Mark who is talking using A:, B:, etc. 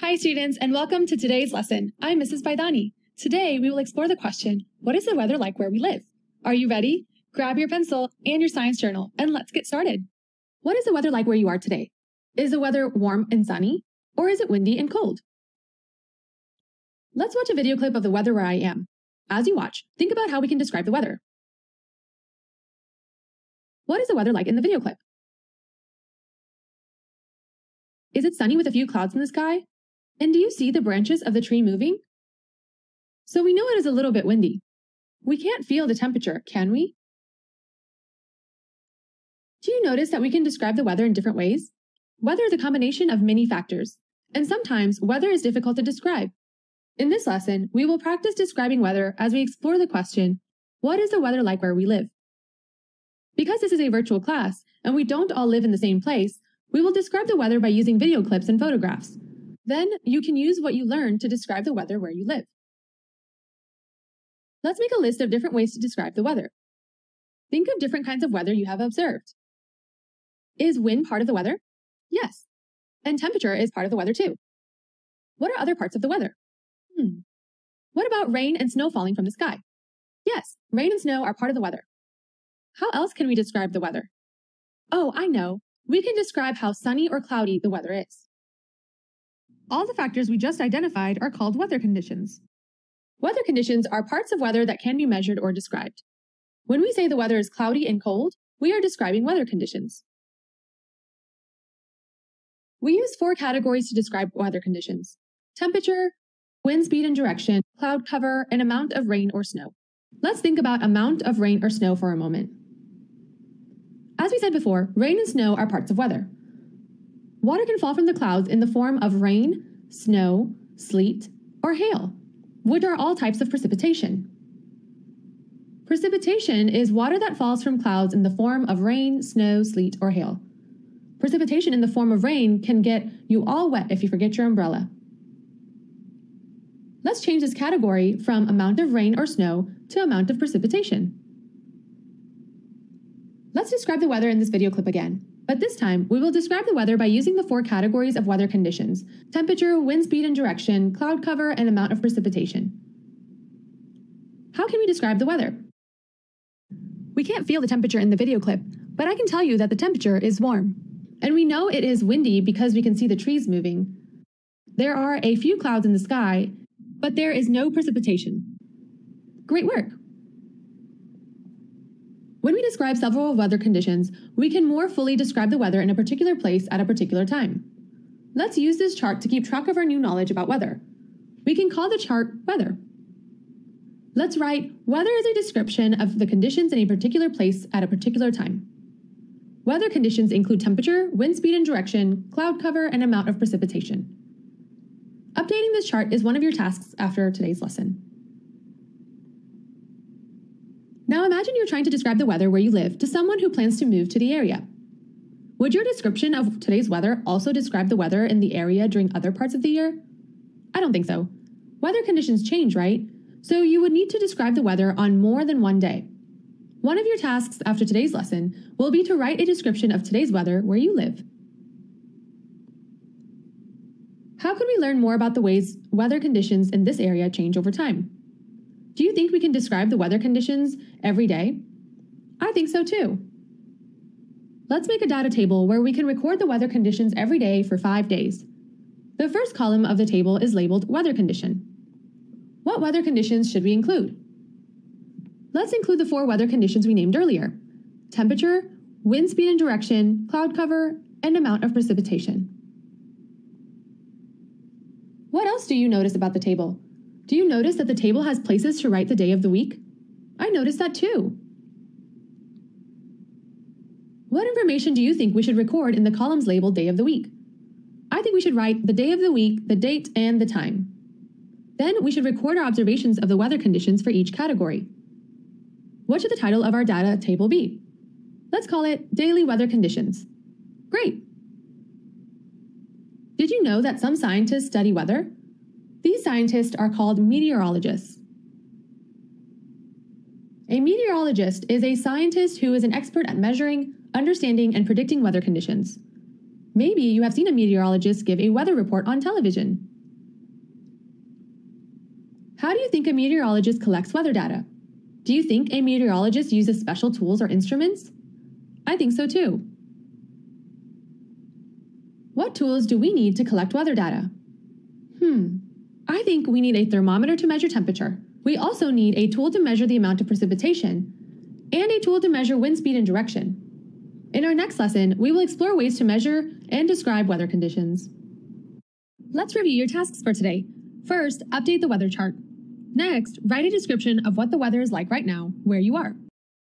A: Hi students, and welcome to today's lesson. I'm Mrs. Baidani. Today we will explore the question, what is the weather like where we live? Are you ready? Grab your pencil and your science journal and let's get started. What is the weather like where you are today? Is the weather warm and sunny, or is it windy and cold? Let's watch a video clip of the weather where I am. As you watch, think about how we can describe the weather. What is the weather like in the video clip? Is it sunny with a few clouds in the sky? And do you see the branches of the tree moving? So we know it is a little bit windy. We can't feel the temperature, can we? Do you notice that we can describe the weather in different ways? Weather is a combination of many factors, and sometimes weather is difficult to describe. In this lesson, we will practice describing weather as we explore the question, what is the weather like where we live? Because this is a virtual class, and we don't all live in the same place, we will describe the weather by using video clips and photographs. Then, you can use what you learned to describe the weather where you live. Let's make a list of different ways to describe the weather. Think of different kinds of weather you have observed. Is wind part of the weather? Yes. And temperature is part of the weather too. What are other parts of the weather? What about rain and snow falling from the sky? Yes, rain and snow are part of the weather. How else can we describe the weather? Oh, I know. We can describe how sunny or cloudy the weather is. All the factors we just identified are called weather conditions. Weather conditions are parts of weather that can be measured or described. When we say the weather is cloudy and cold, we are describing weather conditions. We use 4 categories to describe weather conditions: temperature, wind speed and direction, cloud cover, and amount of rain or snow. Let's think about amount of rain or snow for a moment. As we said before, rain and snow are parts of weather. Water can fall from the clouds in the form of rain, snow, sleet, or hail, which are all types of precipitation. Precipitation is water that falls from clouds in the form of rain, snow, sleet, or hail. Precipitation in the form of rain can get you all wet if you forget your umbrella. Let's change this category from amount of rain or snow to amount of precipitation. Let's describe the weather in this video clip again. But this time, we will describe the weather by using the 4 categories of weather conditions: temperature, wind speed and direction, cloud cover, and amount of precipitation. How can we describe the weather? We can't feel the temperature in the video clip, but I can tell you that the temperature is warm. And we know it is windy because we can see the trees moving. There are a few clouds in the sky, but there is no precipitation. Great work! When we describe several weather conditions, we can more fully describe the weather in a particular place at a particular time. Let's use this chart to keep track of our new knowledge about weather. We can call the chart weather. Let's write, weather is a description of the conditions in a particular place at a particular time. Weather conditions include temperature, wind speed and direction, cloud cover, and amount of precipitation. Updating this chart is one of your tasks after today's lesson. Now imagine you're trying to describe the weather where you live to someone who plans to move to the area. Would your description of today's weather also describe the weather in the area during other parts of the year? I don't think so. Weather conditions change, right? So you would need to describe the weather on more than one day. One of your tasks after today's lesson will be to write a description of today's weather where you live. How can we learn more about the ways weather conditions in this area change over time? Do you think we can describe the weather conditions every day? I think so too. Let's make a data table where we can record the weather conditions every day for 5 days. The first column of the table is labeled weather condition. What weather conditions should we include? Let's include the 4 weather conditions we named earlier: temperature, wind speed and direction, cloud cover, and amount of precipitation. What else do you notice about the table? Do you notice that the table has places to write the day of the week? I noticed that too. What information do you think we should record in the columns labeled day of the week? I think we should write the day of the week, the date, and the time. Then we should record our observations of the weather conditions for each category. What should the title of our data table be? Let's call it Daily Weather Conditions. Great! Did you know that some scientists study weather? These scientists are called meteorologists. A meteorologist is a scientist who is an expert at measuring, understanding, and predicting weather conditions. Maybe you have seen a meteorologist give a weather report on television. How do you think a meteorologist collects weather data? Do you think a meteorologist uses special tools or instruments? I think so too. What tools do we need to collect weather data? I think we need a thermometer to measure temperature. We also need a tool to measure the amount of precipitation and a tool to measure wind speed and direction. In our next lesson, we will explore ways to measure and describe weather conditions. Let's review your tasks for today. First, update the weather chart. Next, write a description of what the weather is like right now, where you are.